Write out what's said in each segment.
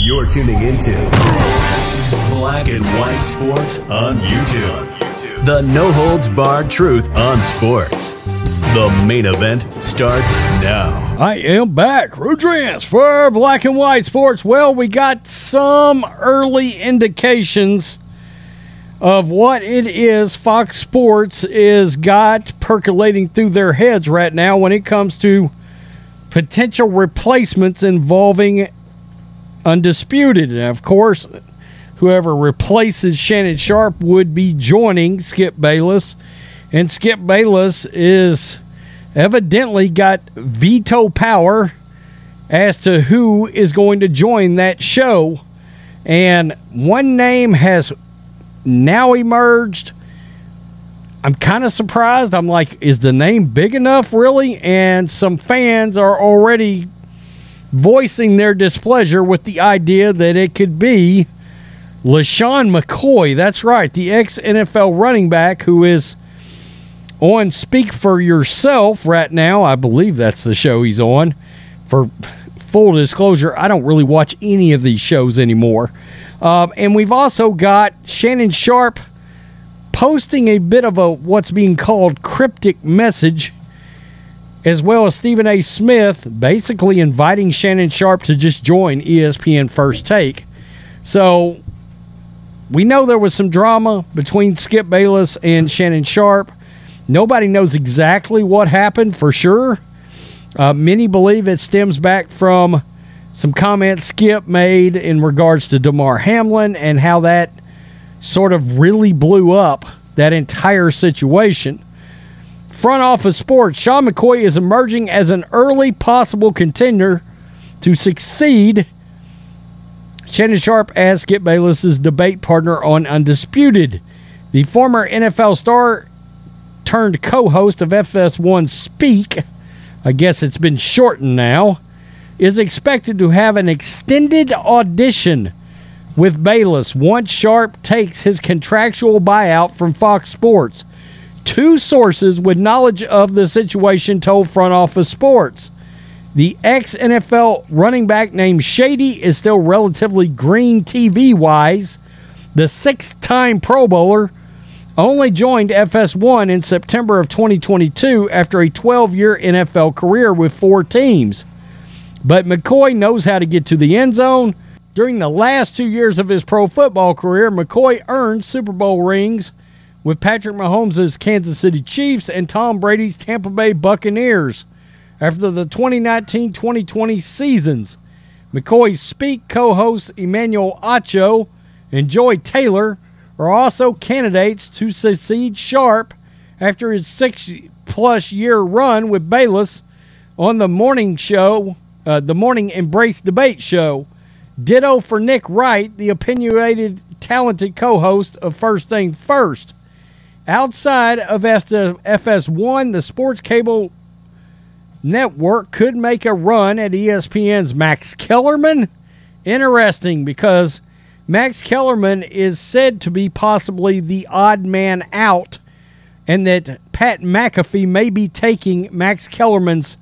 You're tuning into Black and White Sports on YouTube. The no-holds-barred truth on sports. The main event starts now. I am back. Rudrance for Black and White Sports. Well, we got some early indications of what it is Fox Sports is got percolating through their heads right now when it comes to potential replacements involving Undisputed. And of course, whoever replaces Shannon Sharpe would be joining Skip Bayless. And Skip Bayless is evidently got veto power as to who is going to join that show. And one name has now emerged. I'm kind of surprised. I'm like, is the name big enough, really? And some fans are already voicing their displeasure with the idea that it could be LeSean McCoy. That's right, the ex-NFL running back who is on Speak for Yourself right now. I believe that's the show he's on. For full disclosure, I don't really watch any of these shows anymore. And we've also got Shannon Sharpe posting a bit of a what's being called cryptic message, as well as Stephen A. Smith basically inviting Shannon Sharpe to just join ESPN First Take. So we know there was some drama between Skip Bayless and Shannon Sharpe. Nobody knows exactly what happened for sure. Many believe it stems back from some comments Skip made in regards to Damar Hamlin and how that sort of really blew up that entire situation. Front Office Sports, Sean McCoy is emerging as an early possible contender to succeed Shannon Sharpe as Skip Bayless's debate partner on Undisputed. The former NFL star turned co-host of FS1 Speak, I guess it's been shortened now, is expected to have an extended audition with Bayless once Sharpe takes his contractual buyout from Fox Sports. Two sources with knowledge of the situation told Front Office Sports. The ex-NFL running back named Shady is still relatively green TV-wise. The six-time Pro Bowler only joined FS1 in September of 2022 after a 12-year NFL career with 4 teams. But McCoy knows how to get to the end zone. During the last 2 years of his pro football career, McCoy earned Super Bowl rings with Patrick Mahomes' Kansas City Chiefs and Tom Brady's Tampa Bay Buccaneers. After the 2019-2020 seasons, McCoy's Speak co-hosts Emmanuel Acho and Joy Taylor are also candidates to succeed Sharpe after his 6+ year run with Bayless on the morning show, the Morning Embrace Debate Show. Ditto for Nick Wright, the opinionated, talented co-host of First Thing First. Outside of FS1, the sports cable network could make a run at ESPN's Max Kellerman. Interesting, because Max Kellerman is said to be possibly the odd man out, and that Pat McAfee may be taking Max Kellerman's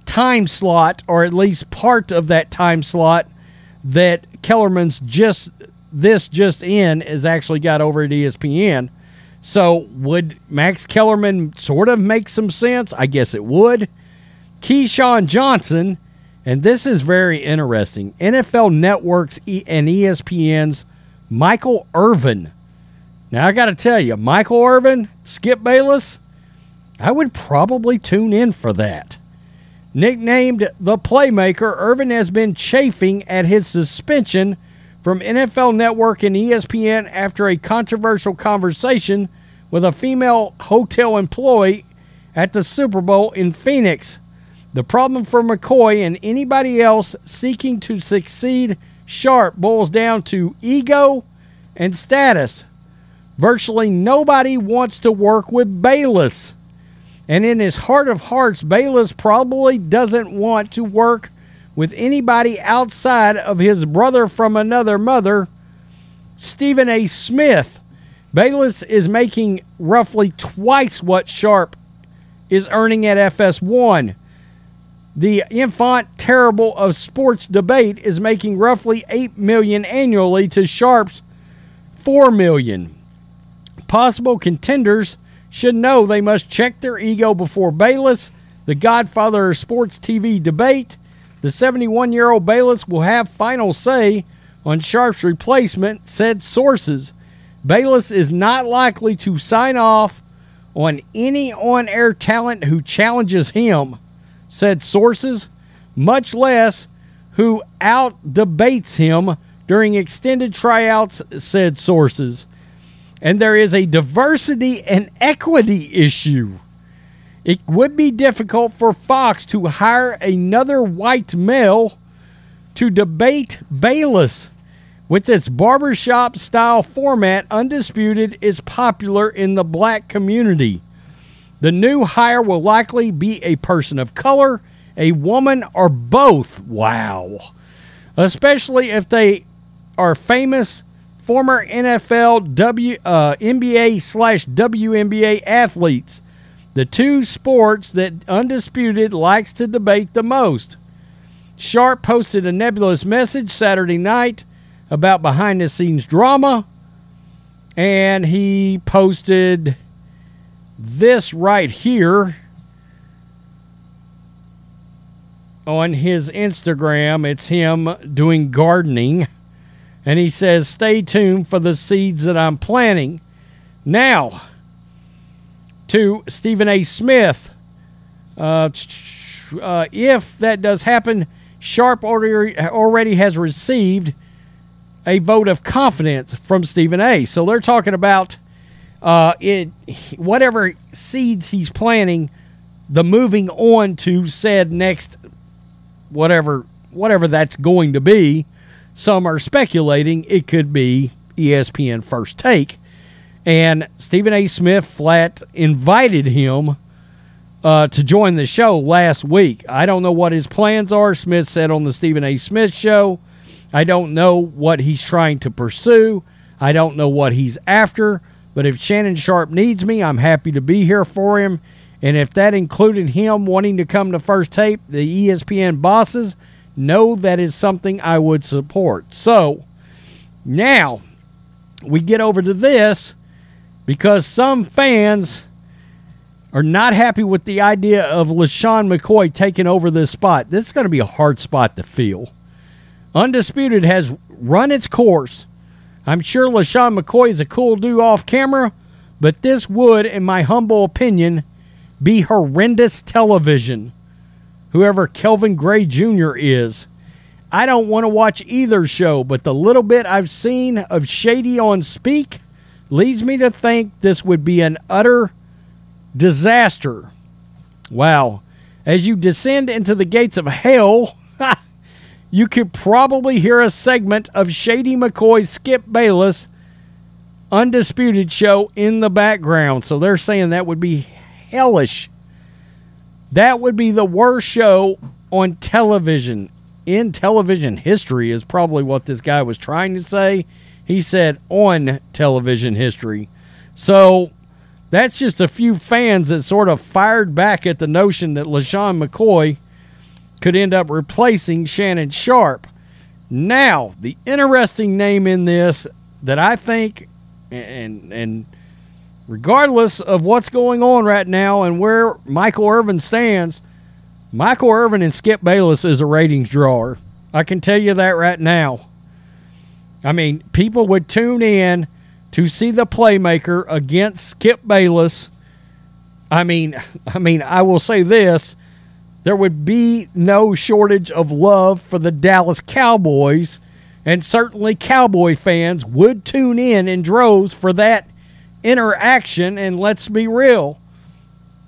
time slot, or at least part of that time slot that Kellerman's just in has actually got over at ESPN. So would Max Kellerman sort of make some sense? I guess it would. Keyshawn Johnson, and this is very interesting, NFL Network's and ESPN's Michael Irvin. Now, I got to tell you, Michael Irvin, Skip Bayless, I would probably tune in for that. Nicknamed the Playmaker, Irvin has been chafing at his suspension from NFL Network and ESPN after a controversial conversation with a female hotel employee at the Super Bowl in Phoenix. The problem for McCoy and anybody else seeking to succeed Sharpe boils down to ego and status. Virtually nobody wants to work with Bayless. And in his heart of hearts, Bayless probably doesn't want to work with anybody outside of his brother from another mother, Stephen A. Smith. Bayless is making roughly twice what Sharpe is earning at FS1. The infant terrible of sports debate is making roughly $8 million annually to Sharp's $4 million. Possible contenders should know they must check their ego before Bayless, the godfather of sports TV debate. The 71-year-old Bayless will have final say on Sharp's replacement, said sources. Bayless is not likely to sign off on any on-air talent who challenges him, said sources, much less who out-debates him during extended tryouts, said sources. And there is a diversity and equity issue. It would be difficult for Fox to hire another white male to debate Bayless. With its barbershop-style format, Undisputed is popular in the black community. The new hire will likely be a person of color, a woman, or both. Wow. Especially if they are famous former NFL, NBA/WNBA athletes, the two sports that Undisputed likes to debate the most. Sharp posted a nebulous message Saturday night about behind-the-scenes drama, and he posted this right here on his Instagram. It's him doing gardening, and he says, "Stay tuned for the seeds that I'm planting." Now, to Stephen A. Smith, if that does happen, Sharp already has received a vote of confidence from Stephen A. So they're talking about whatever seeds he's planting, the moving on to said next whatever that's going to be. Some are speculating it could be ESPN First Take. And Stephen A. Smith flat invited him to join the show last week. I don't know what his plans are, Smith said on the Stephen A. Smith show. I don't know what he's trying to pursue. I don't know what he's after. But if Shannon Sharp needs me, I'm happy to be here for him. And if that included him wanting to come to First Tape, the ESPN bosses know that is something I would support. So, now, we get over to this because some fans are not happy with the idea of LaShawn McCoy taking over this spot. This is going to be a hard spot to fill. Undisputed has run its course. I'm sure LaShawn McCoy is a cool dude off camera, but this would, in my humble opinion, be horrendous television. Whoever Kelvin Gray Jr. is. I don't want to watch either show, but the little bit I've seen of Shady on Speak leads me to think this would be an utter disaster. Wow. As you descend into the gates of hell, you could probably hear a segment of Shady McCoy's Skip Bayless Undisputed show in the background. So they're saying that would be hellish. That would be the worst show on television. In television history is probably what this guy was trying to say. He said on television history. So that's just a few fans that sort of fired back at the notion that LaShawn McCoy could end up replacing Shannon Sharp. Now, the interesting name in this that I think, and regardless of what's going on right now and where Michael Irvin stands, Michael Irvin and Skip Bayless is a ratings drawer. I can tell you that right now. I mean, people would tune in to see the playmaker against Skip Bayless. I mean, I will say this. There would be no shortage of love for the Dallas Cowboys, and certainly Cowboy fans would tune in droves for that interaction. And let's be real,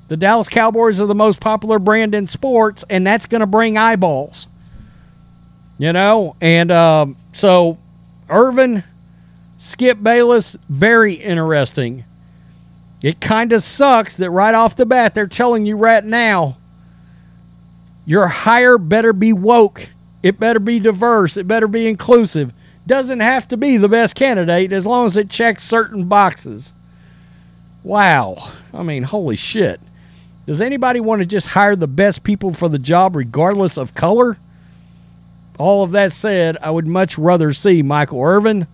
the Dallas Cowboys are the most popular brand in sports, and that's going to bring eyeballs. You know? And so Irvin, Skip Bayless, very interesting. It kind of sucks that right off the bat they're telling you right now, your hire better be woke. It better be diverse. It better be inclusive. Doesn't have to be the best candidate as long as it checks certain boxes. Wow. I mean, holy shit. Does anybody want to just hire the best people for the job regardless of color? All of that said, I would much rather see Michael Irvin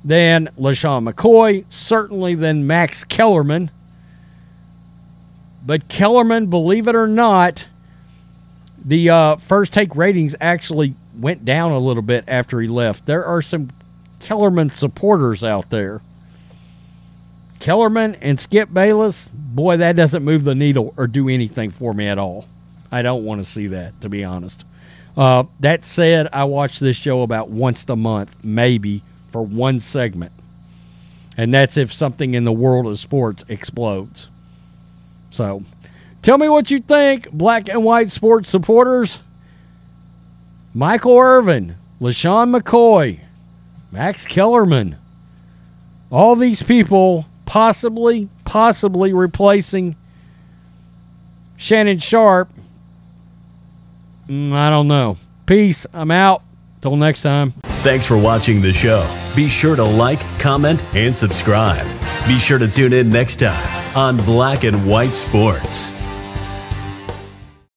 than LeSean McCoy, certainly than Max Kellerman. But Kellerman, believe it or not, the First Take ratings actually went down a little bit after he left. There are some Kellerman supporters out there. Kellerman and Skip Bayless, boy, that doesn't move the needle or do anything for me at all. I don't want to see that, to be honest. That said, I watch this show about once a month, maybe, for one segment. And that's if something in the world of sports explodes. So, tell me what you think, black and white sports supporters. Michael Irvin, LeSean McCoy, Max Kellerman, all these people possibly replacing Shannon Sharpe. I don't know. Peace. I'm out. Till next time. Thanks for watching the show. Be sure to like, comment, and subscribe. Be sure to tune in next time on Black and White Sports.